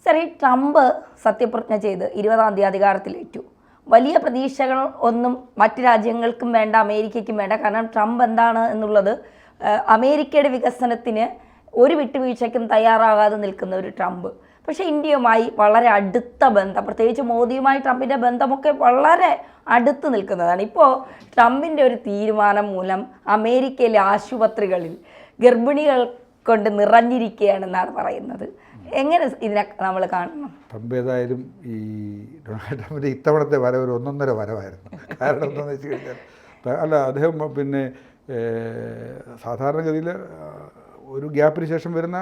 Sir, ഈ Trump സത്യപ്രതിജ്ഞ ചെയ്ത് 20-ാം തീയതി അധികാരത്തിലേറ്റു. വലിയ പ്രതീക്ഷകൾ ഒന്നും മറ്റ് രാജ്യങ്ങൾക്കും വേണ്ട, അമേരിക്കയ്ക്കും വേണ്ട. കാരണം ട്രംപ് എന്താണ് എന്നുള്ളത്, അമേരിക്കയുടെ വികസനത്തിന് ഒരു വിട്ടുവീഴ്ചയ്ക്കും തയ്യാറാകാതെ നിൽക്കുന്ന ഒരു ട്രംപ്. പക്ഷേ ഇന്ത്യയുമായി വളരെ അടുത്ത ബന്ധം, പ്രത്യേകിച്ച് മോദിയുമായി ട്രംപിൻ്റെ ബന്ധമൊക്കെ വളരെ അടുത്ത് നിൽക്കുന്നതാണ്. ഇപ്പോൾ ട്രംപിൻ്റെ ഒരു തീരുമാനം മൂലം അമേരിക്കയിലെ ആശുപത്രികളിൽ ഗർഭിണികൾ കൊണ്ട് നിറഞ്ഞിരിക്കുകയാണെന്നാണ് പറയുന്നത്. എങ്ങനെ ഇതിനെ നമ്മൾ കാണണം? ട്രംപ് ഏതായാലും ഈ ഡൊണാൾഡ് ട്രംപിൻ്റെ ഇത്തവണത്തെ വരവ് ഒരു ഒന്നൊന്നര വരവായിരുന്നു. കാരണം എന്താണെന്ന് വെച്ച് കഴിഞ്ഞാൽ, അല്ല, അദ്ദേഹം പിന്നെ സാധാരണഗതിയിൽ ഒരു ഗ്യാപ്പിന് ശേഷം വരുന്ന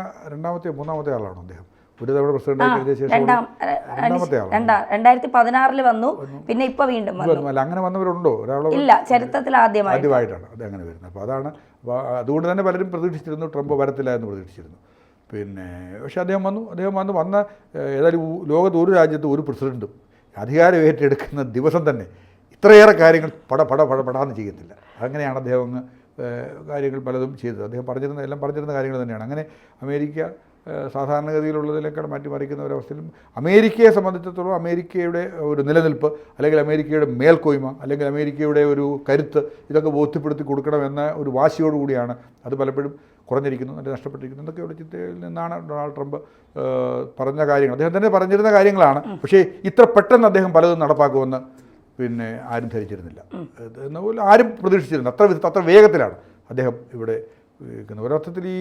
മൂന്നാമത്തെ ആളാണ് അദ്ദേഹം. ഒരു തവണ പ്രസിഡന്റ് കഴിഞ്ഞ ശേഷം രണ്ടാമത്തെ ആളാണ്. 2016 വന്നു, പിന്നെ ഇപ്പൊ വീണ്ടും വന്നു. അല്ല, അങ്ങനെ വന്നവരുണ്ടോ? ഇല്ല, ചരിത്രത്തിൽ ആദ്യമായിട്ടാണ് അത് അങ്ങനെ വരുന്നത്. അപ്പോൾ അതാണ്, അതുകൊണ്ട് തന്നെ പലരും പ്രതീക്ഷിച്ചിരുന്നു ട്രംപ് വരത്തില്ല എന്ന് പ്രതീക്ഷിച്ചിരുന്നു. പിന്നെ പക്ഷേ അദ്ദേഹം വന്ന് ഏതായാലും ലോകത്ത് ഒരു രാജ്യത്ത് ഒരു പ്രസിഡൻറ്റും അധികാരം ഏറ്റെടുക്കുന്ന ദിവസം തന്നെ ഇത്രയേറെ കാര്യങ്ങൾ പടാന്ന് ചെയ്യത്തില്ല. അങ്ങനെയാണ് അദ്ദേഹം അങ്ങ് കാര്യങ്ങൾ പലതും ചെയ്തത്. അദ്ദേഹം പറഞ്ഞിരുന്ന കാര്യങ്ങൾ തന്നെയാണ്. അങ്ങനെ അമേരിക്ക സാധാരണഗതിയിലുള്ളതിലേക്കാൾ മാറ്റിമറിക്കുന്ന ഒരവസ്ഥയിലും അമേരിക്കയെ സംബന്ധിച്ചിടത്തോളം അമേരിക്കയുടെ ഒരു നിലനിൽപ്പ്, അല്ലെങ്കിൽ അമേരിക്കയുടെ മേൽക്കോയ്മ, അല്ലെങ്കിൽ അമേരിക്കയുടെ ഒരു കരുത്ത്, ഇതൊക്കെ ബോധ്യപ്പെടുത്തി കൊടുക്കണമെന്ന ഒരു വാശിയോടുകൂടിയാണ് അത് പലപ്പോഴും കുറഞ്ഞിരിക്കുന്നു, അല്ലെങ്കിൽ നഷ്ടപ്പെട്ടിരിക്കുന്നു. എന്നൊക്കെയുള്ള ചിന്തയിൽ നിന്നാണ് ഡൊണാൾഡ് ട്രംപ് പറഞ്ഞ കാര്യങ്ങൾ, അദ്ദേഹം തന്നെ പറഞ്ഞിരുന്ന കാര്യങ്ങളാണ്. പക്ഷേ ഇത്ര പെട്ടെന്ന് അദ്ദേഹം പലതും നടപ്പാക്കുമെന്ന് പിന്നെ ആരും ധരിച്ചിരുന്നില്ല. എന്നപോലെ ആരും പ്രതീക്ഷിച്ചിരുന്നു. അത്ര വേഗത്തിലാണ് അദ്ദേഹം ഇവിടെ ഒരർത്ഥത്തിൽ ഈ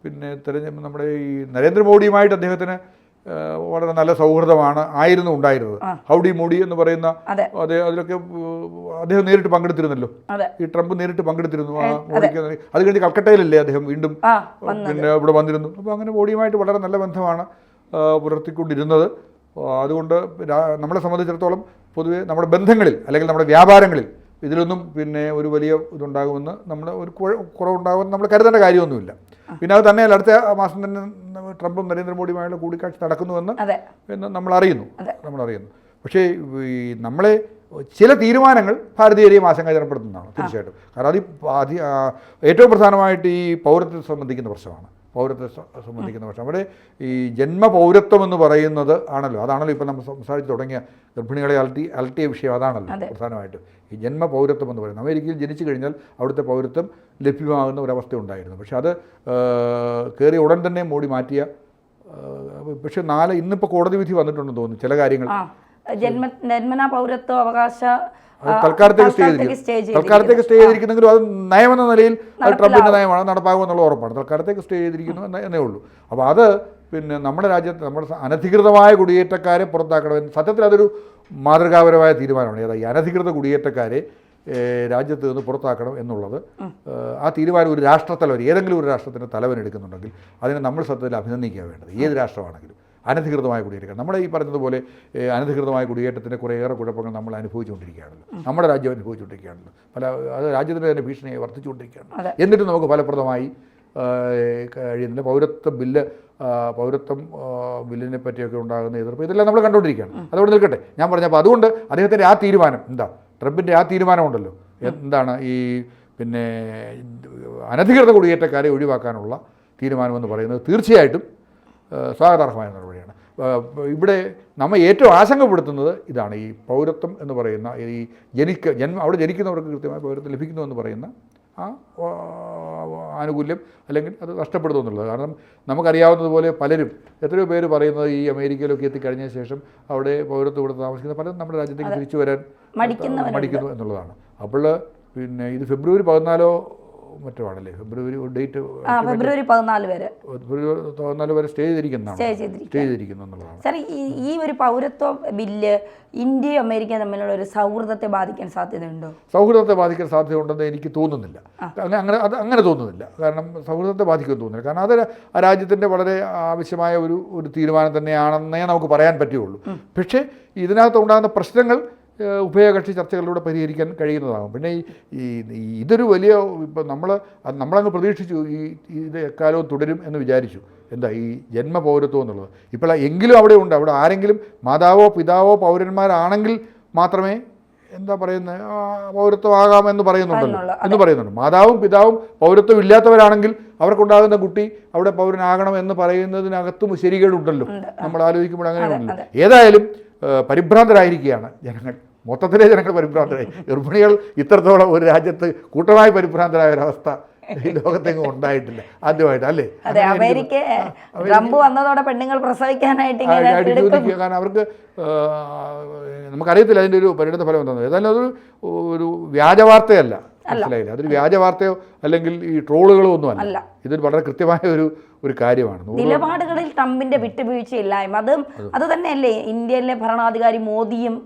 പിന്നെ നമ്മുടെ ഈ നരേന്ദ്രമോദിയുമായിട്ട് അദ്ദേഹത്തിന് വളരെ നല്ല സൗഹൃദമായിരുന്നു ഉണ്ടായിരുന്നത്. ഹൗഡി മോഡി എന്ന് പറയുന്ന അതിലൊക്കെ അദ്ദേഹം നേരിട്ട് പങ്കെടുത്തിരുന്നല്ലോ. ഈ ട്രംപ് നേരിട്ട് പങ്കെടുത്തിരുന്നു മോഡിക്ക്. അത് കഴിഞ്ഞ് കൽക്കട്ടയിലല്ലേ അദ്ദേഹം വീണ്ടും പിന്നെ ഇവിടെ വന്നിരുന്നു. അപ്പോൾ അങ്ങനെ മോഡിയുമായിട്ട് വളരെ നല്ല ബന്ധമാണ് പുലർത്തിക്കൊണ്ടിരുന്നത്. അതുകൊണ്ട് നമ്മളെ സംബന്ധിച്ചിടത്തോളം പൊതുവെ നമ്മുടെ ബന്ധങ്ങളിൽ, അല്ലെങ്കിൽ നമ്മുടെ വ്യാപാരങ്ങളിൽ ഇതിലൊന്നും പിന്നെ ഒരു വലിയ ഇതുണ്ടാകുമെന്ന് ഒരു കുറവുണ്ടാകുമെന്ന് നമ്മൾ കരുതേണ്ട കാര്യമൊന്നുമില്ല. പിന്നെ അത് തന്നെയല്ല, അടുത്ത മാസം തന്നെ ട്രംപും നരേന്ദ്രമോദിയുമായുള്ള കൂടിക്കാഴ്ച നടക്കുന്നുവെന്ന് നമ്മൾ അറിയുന്നു. പക്ഷേ ഈ നമ്മളെ ചില തീരുമാനങ്ങൾ ഭാരതീയരെയും ആശങ്കാജനപ്പെടുത്തുന്നതാണ് തീർച്ചയായിട്ടും. കാരണം അത് ഏറ്റവും പ്രധാനമായിട്ട് ഈ പൗരത്വത്തെ സംബന്ധിക്കുന്ന പ്രശ്നമാണ്. അവിടെ ഈ ജന്മപൗരത്വം എന്ന് പറയുന്നത് അതാണല്ലോ ഇപ്പം നമ്മൾ സംസാരിച്ച് തുടങ്ങിയ ഗർഭിണികളെ അലട്ടിയ വിഷയം അതാണല്ലോ പ്രധാനമായിട്ടും. ഈ ജന്മപൗരത്വം എന്ന് പറയുന്നത്, അമേരിക്കയിൽ ജനിച്ചു കഴിഞ്ഞാൽ അവിടുത്തെ പൗരത്വം ലഭ്യമാകുന്ന ഒരവസ്ഥ ഉണ്ടായിരുന്നു. പക്ഷെ അത് കയറിയ ഉടൻ തന്നെ മോഡി മാറ്റിയ. പക്ഷെ ഇന്നിപ്പോൾ കോടതി വിധി വന്നിട്ടുണ്ടെന്ന് തോന്നുന്നു ചില കാര്യങ്ങൾ. ജന്മനാ പൗരത്വ അവകാശ തൽക്കാലത്തേക്ക് സ്റ്റേ ചെയ്തിരിക്കുന്നെങ്കിലും അത് നയമെന്ന നിലയിൽ ട്രംപിൻ്റെ നയമാണ്, നടപ്പാകുമെന്നുള്ള ഉറപ്പാണ്. തൽക്കാലത്തേക്ക് സ്റ്റേ ചെയ്തിരിക്കുന്നു എന്നേ ഉള്ളൂ. അപ്പോൾ അത് പിന്നെ നമ്മുടെ രാജ്യത്ത് നമ്മുടെ അനധികൃതമായ കുടിയേറ്റക്കാരെ പുറത്താക്കണമെന്ന് സത്യത്തിൽ അതൊരു മാതൃകാപരമായ തീരുമാനമാണ്. ഈ അനധികൃത കുടിയേറ്റക്കാരെ രാജ്യത്ത് നിന്ന് പുറത്താക്കണം എന്നുള്ളത്. ആ തീരുമാനം ഒരു രാഷ്ട്രത്തലവൻ, ഏതെങ്കിലും ഒരു രാഷ്ട്രത്തിൻ്റെ തലവൻ എടുക്കുന്നുണ്ടെങ്കിൽ അതിനെ നമ്മൾ സത്യത്തിൽ അഭിനന്ദിക്കുക വേണ്ടത്. ഏത് രാഷ്ട്രമാണെങ്കിലും അനധികൃതമായ കുടിയേറ്റം, നമ്മുടെ ഈ പറഞ്ഞതുപോലെ അനധികൃതമായ കുടിയേറ്റത്തിൻ്റെ കുറേയേറെ കുഴപ്പങ്ങൾ നമ്മൾ അനുഭവിച്ചുകൊണ്ടിരിക്കുകയാണല്ലോ. നമ്മുടെ രാജ്യം അനുഭവിച്ചുകൊണ്ടിരിക്കുകയാണല്ലോ. അത് രാജ്യത്തിൻ്റെ തന്നെ ഭീഷണിയായി വർദ്ധിച്ചുകൊണ്ടിരിക്കുകയാണ്. എന്നിട്ട് നമുക്ക് ഫലപ്രദമായി കഴിയുന്നില്ല. പൗരത്വം ബില്ലിനെ പറ്റിയൊക്കെ ഉണ്ടാകുന്ന എതിർപ്പ്, ഇതെല്ലാം നമ്മൾ കണ്ടുകൊണ്ടിരിക്കുകയാണ്. അതോടെ നിൽക്കട്ടെ, ഞാൻ പറഞ്ഞപ്പോൾ അതുകൊണ്ട് അദ്ദേഹത്തിൻ്റെ ആ തീരുമാനം ട്രംപിൻ്റെ ആ തീരുമാനമുണ്ടല്ലോ, എന്താണ് ഈ പിന്നെ അനധികൃത കുടിയേറ്റക്കാരെ ഒഴിവാക്കാനുള്ള തീരുമാനമെന്ന് പറയുന്നത് തീർച്ചയായിട്ടും സ്വാഗതാർഹമായ നടപടിയാണ്. ഇവിടെ നമ്മൾ ഏറ്റവും ആശങ്കപ്പെടുത്തുന്നത് ഇതാണ്. ഈ പൗരത്വം എന്ന് പറയുന്ന ഈ അവിടെ ജനിക്കുന്നവർക്ക് കൃത്യമായ പൗരത്വം ലഭിക്കുന്നു എന്ന് പറയുന്ന ആ ആനുകൂല്യം, അല്ലെങ്കിൽ അത് നഷ്ടപ്പെടുന്നു എന്നുള്ളത്. കാരണം നമുക്കറിയാവുന്നതുപോലെ പലരും, എത്രയോ പേര് പറയുന്നത് ഈ അമേരിക്കയിലൊക്കെ എത്തിക്കഴിഞ്ഞ ശേഷം അവിടെ പൗരത്വം കൊടുത്ത് താമസിക്കുന്ന പലരും നമ്മുടെ രാജ്യത്തേക്ക് തിരിച്ചു വരാൻ മടിക്കുന്നു എന്നുള്ളതാണ്. അപ്പോൾ പിന്നെ ഇത് ഫെബ്രുവരി 14 മറ്റോ ആണല്ലേ, ഫെബ്രുവരി 14 വരെ സ്റ്റേ ചെയ്തിരിക്കുന്നു എന്നുള്ളതാണ്. സാർ, ഈ ഒരു പൗരത്വ ബില്ല് ഇന്ത്യയും അമേരിക്കയും തമ്മിലുള്ള ഒരു സൗഹൃദത്തെ ബാധിക്കാൻ സാധ്യതയുണ്ടോ? സൗഹൃദത്തെ ബാധിക്കാൻ സാധ്യതയുണ്ടെന്ന് എനിക്ക് തോന്നുന്നില്ല. അങ്ങനെ തോന്നുന്നില്ല. കാരണം സൗഹൃദത്തെ ബാധിക്കുമെന്ന് തോന്നുന്നില്ല. കാരണം അത് ആ രാജ്യത്തിൻ്റെ വളരെ ആവശ്യമായ ഒരു തീരുമാനം തന്നെയാണെന്നേ നമുക്ക് പറയാൻ പറ്റുകയുള്ളൂ. പക്ഷേ ഇതിനകത്ത് ഉണ്ടാകുന്ന പ്രശ്നങ്ങൾ ഉഭയകക്ഷി ചർച്ചകളിലൂടെ പരിഹരിക്കാൻ കഴിയുന്നതാകും. പിന്നെ ഇതൊരു വലിയ ഇപ്പം നമ്മളങ്ങ് പ്രതീക്ഷിച്ചു ഇത് എക്കാലവും തുടരും എന്ന് വിചാരിച്ചു. ഈ ജന്മപൗരത്വം എന്നുള്ളത് ഇപ്പോൾ എങ്കിലും അവിടെ ഉണ്ട്. അവിടെ ആരെങ്കിലും മാതാവോ പിതാവോ പൗരന്മാരാണെങ്കിൽ മാത്രമേ പൗരത്വമാകാമെന്ന് പറയുന്നുണ്ട്. മാതാവും പിതാവും പൗരത്വം ഇല്ലാത്തവരാണെങ്കിൽ അവർക്കുണ്ടാകുന്ന കുട്ടി അവിടെ പൗരനാകണം എന്ന് പറയുന്നതിനകത്തും ശരികേടുണ്ടല്ലോ. നമ്മൾ ആലോചിക്കുമ്പോൾ അങ്ങനെയുണ്ടല്ലോ. ഏതായാലും പരിഭ്രാന്തരായിരിക്കുകയാണ് ജനങ്ങൾ, മൊത്തത്തിലെ ജനങ്ങൾ പരിഭ്രാന്തരായി. ഗർഭിണികൾ ഇത്രത്തോളം ഒരു രാജ്യത്ത് കൂട്ടമായി പരിഭ്രാന്തരായ ഒരവസ്ഥ ഈ ലോകത്തെങ്ങും ഉണ്ടായിട്ടില്ല ആദ്യമായിട്ട്, അല്ലേ? അതെ, അമേരിക്ക ട്രംപ് വന്നതോടെ പെണ്ണുങ്ങൾ പ്രസവിക്കാനായിട്ട് കാരണം അവർക്ക് നമുക്കറിയത്തില്ല അതിൻ്റെ ഒരു പരിണിത ഫലം എന്താണെന്ന്. ഏതായാലും അതൊരു ഒരു വ്യാജ വാർത്തയല്ല, മനസ്സിലായില്ല. അതൊരു വ്യാജ വാർത്തയോ അല്ലെങ്കിൽ ഈ ട്രോളുകളോ ഒന്നും അല്ല. ഇതൊരു വളരെ കൃത്യമായ ഒരു കാര്യമാണ്. നിലപാടുകളിൽ ട്രംപിന്റെ വിട്ടുവീഴ്ചയില്ലായ്മ അത് തന്നെയല്ലേ ഇന്ത്യയിലെ ഭരണാധികാരി മോദിയും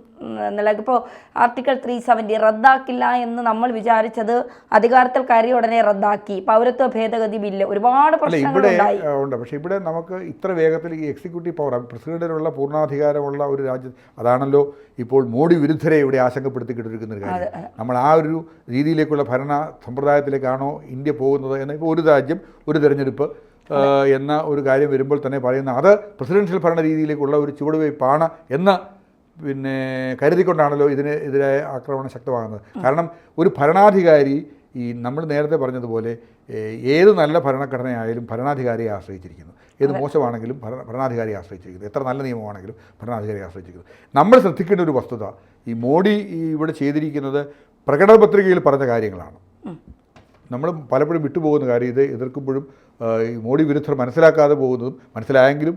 ഇപ്പോൾ ആർട്ടിക്കിൾ 370 റദ്ദാക്കില്ല എന്ന് നമ്മൾ വിചാരിച്ചത് അധികാരത്തിൽ കയറിയ ഉടനെ റദ്ദാക്കി. പൗരത്വ ഭേദഗതി ബില്ല് ഒരുപാട് പ്രശ്നങ്ങളുണ്ടായി. പക്ഷേ ഇവിടെ നമുക്ക് ഇത്ര വേഗത്തിൽ ഈ എക്സിക്യൂട്ടീവ് പവർ പ്രസിഡന്റിനുള്ള പൂർണ്ണാധികാരമുള്ള ഒരു രാജ്യം, അതാണല്ലോ ഇപ്പോൾ മോഡി വിരുദ്ധരെ ഇവിടെ ആശങ്കപ്പെടുത്തിക്കിട്ടിരിക്കുന്ന ഒരു കാര്യം. നമ്മൾ ആ ഒരു രീതിയിലേക്കുള്ള ഭരണ സമ്പ്രദായത്തിലേക്കാണോ ഇന്ത്യ പോകുന്നത് എന്ന് ഇപ്പോൾ ഒരു രാജ്യം ഒരു തിരഞ്ഞെടുപ്പ് എന്ന ഒരു കാര്യം വരുമ്പോൾ തന്നെ പറയുന്ന അത് പ്രസിഡൻഷ്യൽ ഭരണ രീതിയിലേക്കുള്ള ഒരു ചുവടുവയ്പ്പാണ് എന്ന് പിന്നെ കരുതിക്കൊണ്ടാണല്ലോ ഇതിനെതിരായ ആക്രമണം ശക്തമാകുന്നത്. കാരണം ഒരു ഭരണാധികാരി ഈ നമ്മൾ നേരത്തെ പറഞ്ഞതുപോലെ ഏത് നല്ല ഭരണഘടനയായാലും ഭരണാധികാരിയെ ആശ്രയിച്ചിരിക്കുന്നു, ഏത് മോശമാണെങ്കിലും ഭരണാധികാരിയെ ആശ്രയിച്ചിരിക്കുന്നു, എത്ര നല്ല നിയമമാണെങ്കിലും ഭരണാധികാരിയെ ആശ്രയിച്ചിരിക്കുന്നു. നമ്മൾ ശ്രദ്ധിക്കേണ്ട ഒരു വസ്തുത, ഈ മോഡി ഇവിടെ ചെയ്തിരിക്കുന്നത് പ്രകടന പത്രികയിൽ പറഞ്ഞ കാര്യങ്ങളാണ്. നമ്മൾ പലപ്പോഴും വിട്ടുപോകുന്ന കാര്യം, ഇത് എതിർക്കുമ്പോഴും ഈ മോഡി വിരുദ്ധർ മനസ്സിലാക്കാതെ പോകുന്നതും മനസ്സിലായെങ്കിലും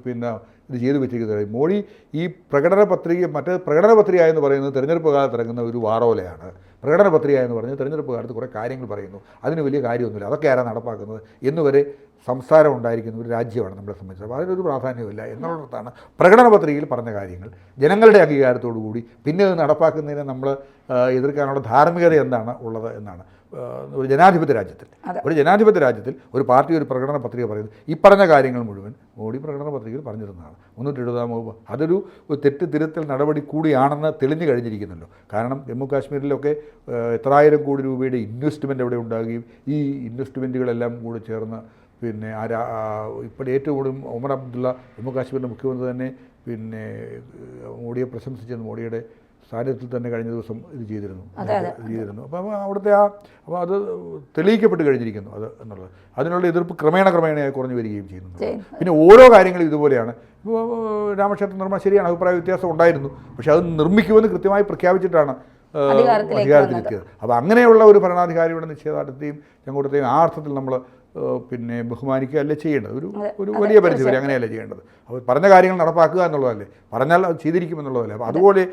പിന്നെ ഇത് ചെയ്തു വെച്ചിരിക്കുന്നത്. മോഡി ഈ പ്രകടന പത്രിക, മറ്റേ പ്രകടന പത്രിക എന്ന് പറയുന്നത് തിരഞ്ഞെടുപ്പ് കാലത്ത് ഇറങ്ങുന്ന ഒരു വാറോലയാണ്. പ്രകടന പത്രിക എന്ന് പറഞ്ഞാൽ തിരഞ്ഞെടുപ്പ് കാലത്ത് കുറേ കാര്യങ്ങൾ പറയുന്നു, അതിന് വലിയ കാര്യമൊന്നുമില്ല, അതൊക്കെ ആരാണ് നടപ്പാക്കുന്നത് എന്നുവരെ സംസാരം ഉണ്ടായിരിക്കുന്ന ഒരു രാജ്യമാണ് നമ്മളെ സംബന്ധിച്ചത്. അപ്പോൾ അതിനൊരു പ്രാധാന്യമില്ല എന്നുള്ളിടത്താണ് പ്രകടന പത്രികയിൽ പറഞ്ഞ കാര്യങ്ങൾ ജനങ്ങളുടെ അംഗീകാരത്തോടു കൂടി പിന്നെ അത് നടപ്പാക്കുന്നതിനെ നമ്മൾ എതിർക്കാനുള്ള ധാർമ്മികത എന്താണ് ഉള്ളത് എന്നാണ്. ഒരു ജനാധിപത്യ രാജ്യത്തിൽ ഒരു പാർട്ടി ഒരു പ്രകടന പത്രിക പറയുന്നത് ഈ പറഞ്ഞ കാര്യങ്ങൾ മുഴുവൻ മോഡി പ്രകടന പത്രികയിൽ പറഞ്ഞിരുന്നതാണ്. 370 വകുപ്പ് അതൊരു തെറ്റ് തിരുത്തൽ നടപടി കൂടിയാണെന്ന് തെളിഞ്ഞു കഴിഞ്ഞിരിക്കുന്നല്ലോ. കാരണം ജമ്മു കാശ്മീരിലൊക്കെ എത്രായിരം കോടി രൂപയുടെ ഇൻവെസ്റ്റ്മെൻറ്റ് അവിടെ ഉണ്ടാകുകയും ഈ ഇൻവെസ്റ്റ്മെൻറ്റുകളെല്ലാം കൂടി ചേർന്ന് പിന്നെ ഇപ്പോൾ ഏറ്റവും കൂടുതൽ ഒമർ അബ്ദുള്ള ജമ്മു കാശ്മീരിൻ്റെ മുഖ്യമന്ത്രി തന്നെ പിന്നെ മോഡിയെ പ്രശംസിച്ചത് മോഡിയുടെ സാന്നിധ്യത്തിൽ തന്നെ കഴിഞ്ഞ ദിവസം ഇത് ചെയ്തിരുന്നു. അപ്പോൾ അവിടുത്തെ അപ്പോൾ അത് തെളിയിക്കപ്പെട്ട് കഴിഞ്ഞിരിക്കുന്നു അത് എന്നുള്ളത്. അതിനുള്ള എതിർപ്പ് ക്രമേണയായി കുറഞ്ഞു വരികയും ചെയ്യുന്നു. പിന്നെ ഓരോ കാര്യങ്ങളും ഇതുപോലെയാണ്. ഇപ്പോൾ രാമക്ഷേത്ര നിർമ്മാണം ശരിയാണ്, അഭിപ്രായ വ്യത്യാസം ഉണ്ടായിരുന്നു, പക്ഷേ അത് നിർമ്മിക്കുമെന്ന് കൃത്യമായി പ്രഖ്യാപിച്ചിട്ടാണ് അധികാരത്തിലെത്തിയത്. അപ്പോൾ അങ്ങനെയുള്ള ഒരു ഭരണാധികാരിയുടെ നിശ്ചയദാർഢ്യത്തെയും ചെങ്കോട്ടത്തെയും ആ അർത്ഥത്തിൽ നമ്മൾ പിന്നെ ബഹുമാനിക്കുകയല്ലേ ചെയ്യേണ്ടത്. ഒരു വലിയ പരിധി വരെ അങ്ങനെയല്ലേ ചെയ്യേണ്ടത്. അപ്പോൾ പറഞ്ഞ കാര്യങ്ങൾ നടപ്പാക്കുക എന്നുള്ളതല്ലേ, പറഞ്ഞാൽ അത് ചെയ്തിരിക്കുമെന്നുള്ളതല്ലേ. അപ്പോൾ അതുപോലെ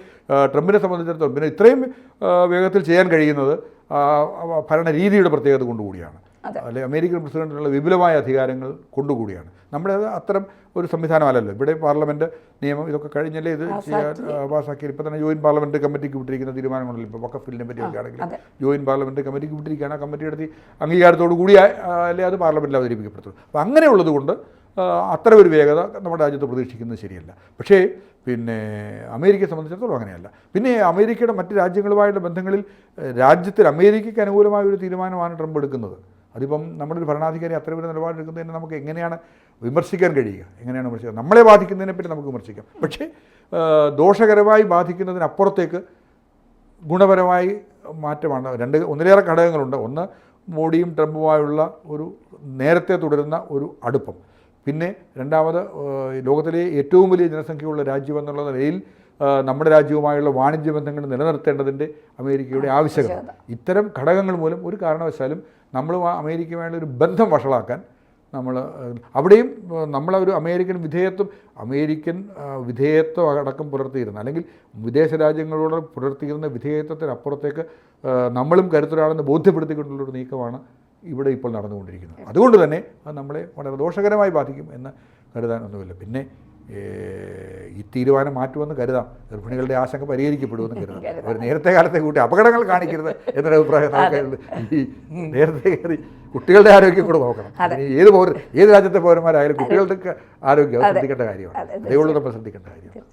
ട്രംപിനെ സംബന്ധിച്ചിടത്തോളം പിന്നെ ഇത്രയും വേഗത്തിൽ ചെയ്യാൻ കഴിയുന്നത് ഭരണരീതിയുടെ പ്രത്യേകത കൊണ്ടുകൂടിയാണ്, അല്ലെ അമേരിക്കൻ പ്രസിഡന്റിനുള്ള വിപുലമായ അധികാരങ്ങൾ കൊണ്ടുകൂടിയാണ്. നമ്മുടെ അത്തരം ഒരു സംവിധാനമല്ലല്ലോ. ഇവിടെ പാർലമെൻറ്റ് നിയമം ഇതൊക്കെ കഴിഞ്ഞല്ലേ ഇത് ചെയ്യാൻ പാസ്സാക്കിയത്. ഇപ്പോൾ തന്നെ ജോയിൻറ്റ് പാർലമെൻറ്റ് കമ്മിറ്റിക്ക് വിട്ടിരിക്കുന്ന തീരുമാനങ്ങളല്ലോ. ഇപ്പോൾ വഖഫ് ബില്ലിനെ പറ്റിയൊക്കെ ആണെങ്കിൽ ജോയിൻറ്റ് പാർലമെൻറ്റ് കമ്മിറ്റിക്ക് വിട്ടിരിക്കുകയാണ്. ആ കമ്മിറ്റിയുടെ അംഗീകാരത്തോടു കൂടി അല്ലെ അത് പാർലമെൻറ്റിൽ അവതരിപ്പിക്കപ്പെടുത്തുള്ളൂ. അപ്പോൾ അങ്ങനെയുള്ളത് കൊണ്ട് അത്ര ഒരു വേഗത നമ്മുടെ രാജ്യത്ത് പ്രതീക്ഷിക്കുന്നത് ശരിയല്ല. പക്ഷേ പിന്നെ അമേരിക്കയെ സംബന്ധിച്ചിടത്തോളം അങ്ങനെയല്ല. പിന്നെ അമേരിക്കയുടെ മറ്റ് രാജ്യങ്ങളുമായുള്ള ബന്ധങ്ങളിൽ രാജ്യത്തിൽ അമേരിക്കയ്ക്ക് അനുകൂലമായ ഒരു തീരുമാനമാണ് ട്രംപ് എടുക്കുന്നത്. അതിപ്പം നമ്മുടെ ഒരു ഭരണാധികാരി അത്ര ഒരു നിലപാടെടുക്കുന്നതിന് നമുക്ക് എങ്ങനെയാണ് വിമർശിക്കാൻ കഴിയുക? നമ്മളെ ബാധിക്കുന്നതിനെപ്പറ്റി നമുക്ക് വിമർശിക്കാം, പക്ഷേ ദോഷകരമായി ബാധിക്കുന്നതിനപ്പുറത്തേക്ക് ഗുണപരമായി മാറ്റമാണ്. ഒന്നിലേറെ ഘടകങ്ങളുണ്ട്. ഒന്ന് മോഡിയും ട്രംപുമായുള്ള ഒരു നേരത്തെ തുടരുന്ന ഒരു അടുപ്പം. പിന്നെ രണ്ടാമത് ലോകത്തിലെ ഏറ്റവും വലിയ ജനസംഖ്യയുള്ള രാജ്യം എന്നുള്ള നിലയിൽ നമ്മുടെ രാജ്യവുമായുള്ള വാണിജ്യ ബന്ധങ്ങൾ നിലനിർത്തേണ്ടതിൻ്റെ അമേരിക്കയുടെ ആവശ്യകത. ഇത്തരം ഘടകങ്ങൾ മൂലം ഒരു കാരണവശാലും നമ്മൾ അമേരിക്കയുമായുള്ള ഒരു ബന്ധം വഷളാക്കാൻ അവിടെയും നമ്മളൊരു അമേരിക്കൻ വിധേയത്വം അടക്കം പുലർത്തിയിരുന്ന അല്ലെങ്കിൽ വിദേശ രാജ്യങ്ങളോട് പുലർത്തിയിരുന്ന വിധേയത്വത്തിനപ്പുറത്തേക്ക് നമ്മളും കരുത്തരാണെന്ന് ബോധ്യപ്പെടുത്തിക്കൊണ്ടുള്ളൊരു നീക്കമാണ് ഇവിടെ ഇപ്പോൾ നടന്നുകൊണ്ടിരിക്കുന്നത്. അതുകൊണ്ട് തന്നെ അത് നമ്മളെ വളരെ ദോഷകരമായി ബാധിക്കും എന്ന് കരുതാൻ ഒന്നുമില്ല. പിന്നെ ഈ തീരുമാനം മാറ്റുമെന്ന് കരുതാം, ഗർഭിണികളുടെ ആശങ്ക പരിഹരിക്കപ്പെടുമെന്ന് കരുതാം. അവർ നേരത്തെ കാലത്തെ കൂട്ടി അപകടങ്ങൾ കാണിക്കരുത് എന്നൊരു അഭിപ്രായം നമുക്കുണ്ട്. ഈ നേരത്തെ കയറി കുട്ടികളുടെ ആരോഗ്യം കൂടെ നോക്കണം. ഏത് രാജ്യത്തെ പൗരന്മാരായാലും കുട്ടികളുടെ ആരോഗ്യം ശ്രദ്ധിക്കേണ്ട കാര്യമാണ്. അതേയുള്ളൂ നമ്മൾ ശ്രദ്ധിക്കേണ്ട കാര്യം.